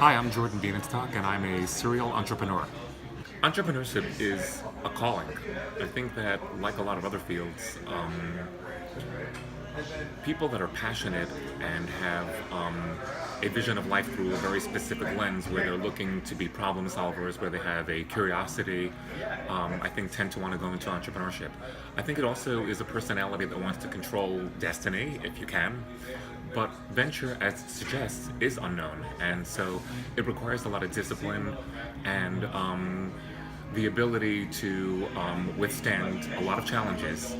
Hi, I'm Jordan Bienenstock, and I'm a serial entrepreneur. Entrepreneurship is a calling. I think that, like a lot of other fields, people that are passionate and have a vision of life through a very specific lens where they're looking to be problem solvers, where they have a curiosity, I think tend to want to go into entrepreneurship. I think it also is a personality that wants to control destiny, if you can. But venture, as it suggests, is unknown, and so it requires a lot of discipline and the ability to withstand a lot of challenges.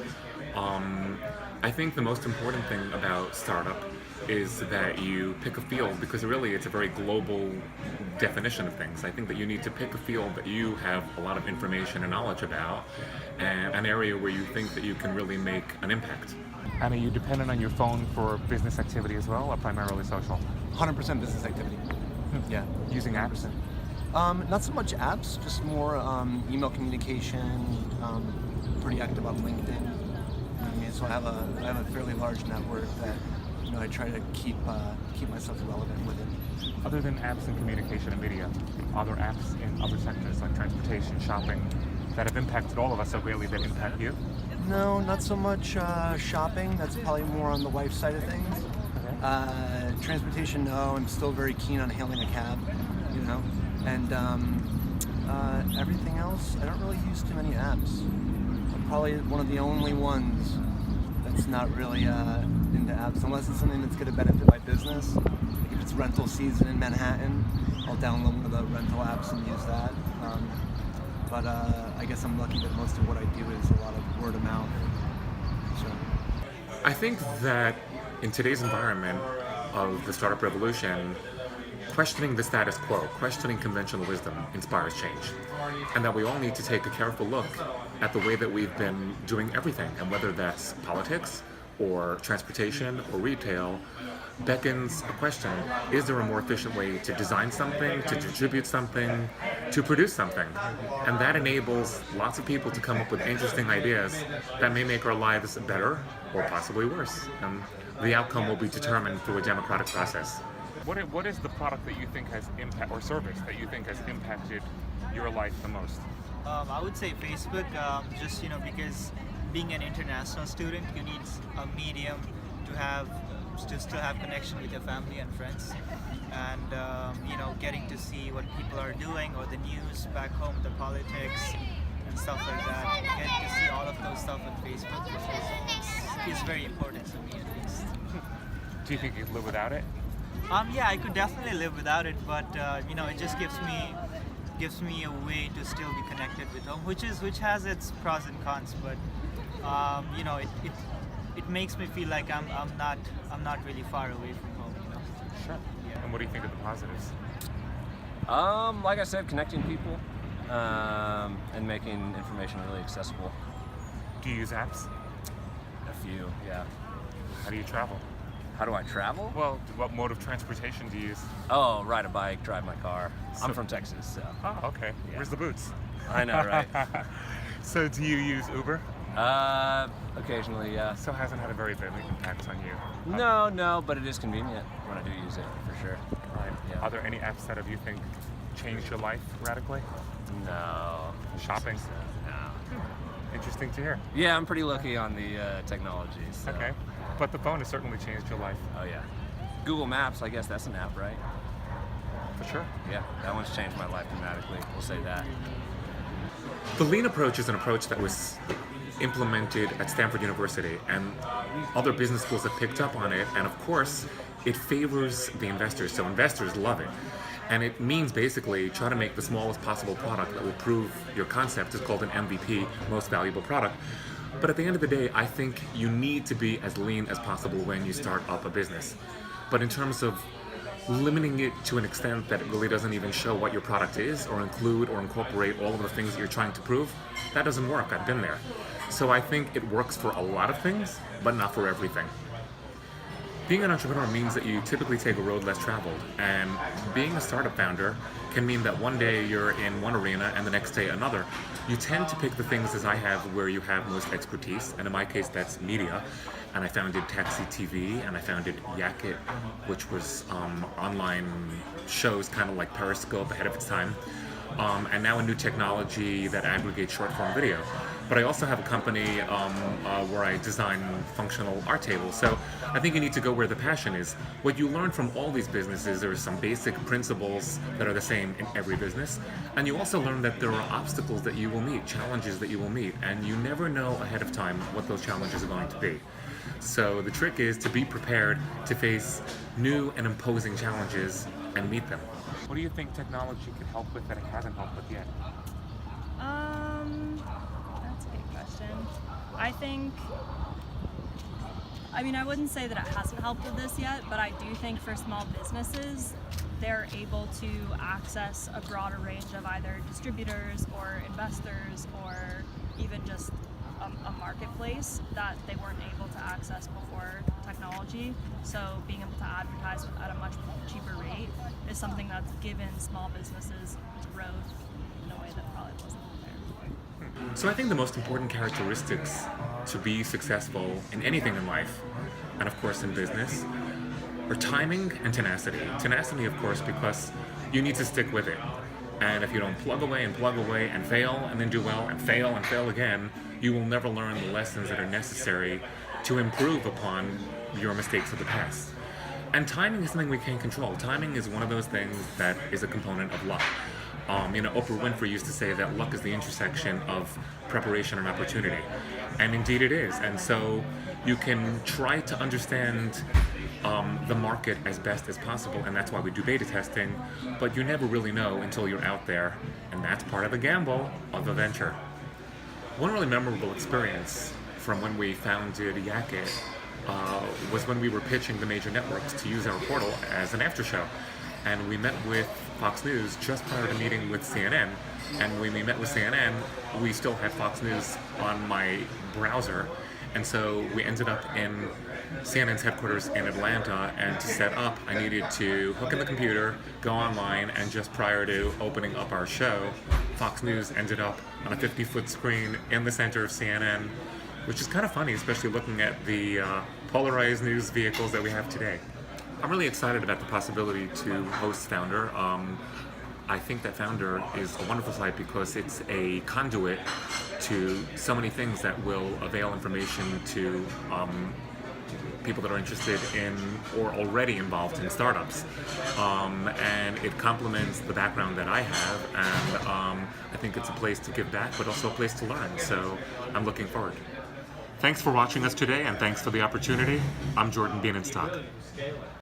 I think the most important thing about startup is that you pick a field, because really it's a very global definition of things. I think that you need to pick a field that you have a lot of information and knowledge about, and an area where you think that you can really make an impact. And are you dependent on your phone for business activity as well, or primarily social? 100% business activity. Yeah. Using apps? Not so much apps, just more email communication. Pretty active on LinkedIn. So I have a fairly large network that I try to keep myself relevant with it. Other than apps in communication and media, are there apps in other sectors like transportation, shopping, that have impacted all of us so greatly that impact you? No, not so much shopping. That's probably more on the wife side of things. Okay. Transportation, no. I'm still very keen on hailing a cab, And everything else, I don't really use too many apps. I'm probably one of the only ones that's not really into apps, unless it's something that's going to benefit my business. Like if it's rental season in Manhattan, I'll download one of the rental apps and use that. But I guess I'm lucky that most of what I do is a lot of word of mouth. So I think that in today's environment of the startup revolution, questioning the status quo, questioning conventional wisdom inspires change. And that we all need to take a careful look at the way that we've been doing everything, and whether that's politics or transportation or retail, beckons a question: is there a more efficient way to design something, to distribute something, to produce something? And that enables lots of people to come up with interesting ideas that may make our lives better or possibly worse. And the outcome will be determined through a democratic process. What is the product that you think has impact, or service that you think has impacted your life the most? I would say Facebook, just because being an international student, you need a medium to have connection with your family and friends, and getting to see what people are doing, or the news back home, the politics and stuff like that. Getting to see all of those stuff on Facebook is very important to me, at least. Do you think you could live without it? Yeah, I could definitely live without it, but it just gives me a way to still be connected with home, which has its pros and cons, but it makes me feel like I'm not really far away from home. Sure. Yeah. And what do you think of the positives? Like I said, connecting people and making information really accessible. Do you use apps? A few, yeah. How do you travel? How do I travel? Well, what mode of transportation do you use? Oh, ride a bike, drive my car. I'm So- from Texas, so. Oh, okay. Yeah. Where's the boots? I know, right? So do you use Uber? Occasionally, yeah. So it hasn't had a very big impact on you. No, but it is convenient when I do use it, for sure. Right. Yeah. Are there any apps that you think changed your life radically? No. Shopping? No. Interesting to hear. Yeah, I'm pretty lucky on the technology, so. Okay. But the phone has certainly changed your life. Oh, yeah. Google Maps, I guess that's an app, right? For sure. Yeah, that one's changed my life dramatically. We'll say that. The lean approach is an approach that was implemented at Stanford University, and other business schools have picked up on it, and of course it favors the investors, so investors love it. And it means basically try to make the smallest possible product that will prove your concept. It's called an MVP, most valuable product. But at the end of the day, I think you need to be as lean as possible when you start up a business. But in terms of limiting it to an extent that it really doesn't even show what your product is, or include or incorporate all of the things that you're trying to prove, that doesn't work. I've been there. So I think it works for a lot of things, but not for everything. Being an entrepreneur means that you typically take a road less traveled, and being a startup founder can mean that one day you're in one arena and the next day another. You tend to pick the things, as I have, where you have most expertise, and in my case that's media, and I founded Taxi TV, and I founded Yakit, which was online shows kind of like Periscope ahead of its time, and now a new technology that aggregates short-form video. But I also have a company where I design functional art tables. So I think you need to go where the passion is. What you learn from all these businesses, there are some basic principles that are the same in every business. And you also learn that there are obstacles that you will meet, challenges that you will meet, and you never know ahead of time what those challenges are going to be. So the trick is to be prepared to face new and imposing challenges and meet them. What do you think technology can help with that it hasn't helped with yet? That's a good question. I wouldn't say that it hasn't helped with this yet, but I do think for small businesses, they're able to access a broader range of either distributors or investors or even just a marketplace that they weren't able to access before technology. So being able to advertise at a much cheaper rate is something that's given small businesses growth in a way that probably wasn't there. So I think the most important characteristics to be successful in anything in life, and of course in business, are timing and tenacity. Tenacity, of course, because you need to stick with it. And if you don't plug away and fail and then do well and fail again, you will never learn the lessons that are necessary to improve upon your mistakes of the past. And timing is something we can't control. Timing is one of those things that is a component of luck. Oprah Winfrey used to say that luck is the intersection of preparation and opportunity. And indeed it is. And so you can try to understand the market as best as possible, and that's why we do beta testing, but you never really know until you're out there, and that's part of the gamble of the venture. One really memorable experience from when we founded Yakit was when we were pitching the major networks to use our portal as an after show. And we met with Fox News just prior to meeting with CNN. And when we met with CNN, we still had Fox News on my browser. And so we ended up in CNN's headquarters in Atlanta, and to set up, I needed to hook in the computer, go online, and just prior to opening up our show, Fox News ended up on a 50-foot screen in the center of CNN, which is kind of funny, especially looking at the polarized news vehicles that we have today. I'm really excited about the possibility to host Foundr. I think that Foundr is a wonderful site because it's a conduit to so many things that will avail information to people that are interested in or already involved in startups. And it complements the background that I have, and I think it's a place to give back, but also a place to learn. So I'm looking forward. Thanks for watching us today, and thanks for the opportunity. I'm Jordan Bienenstock.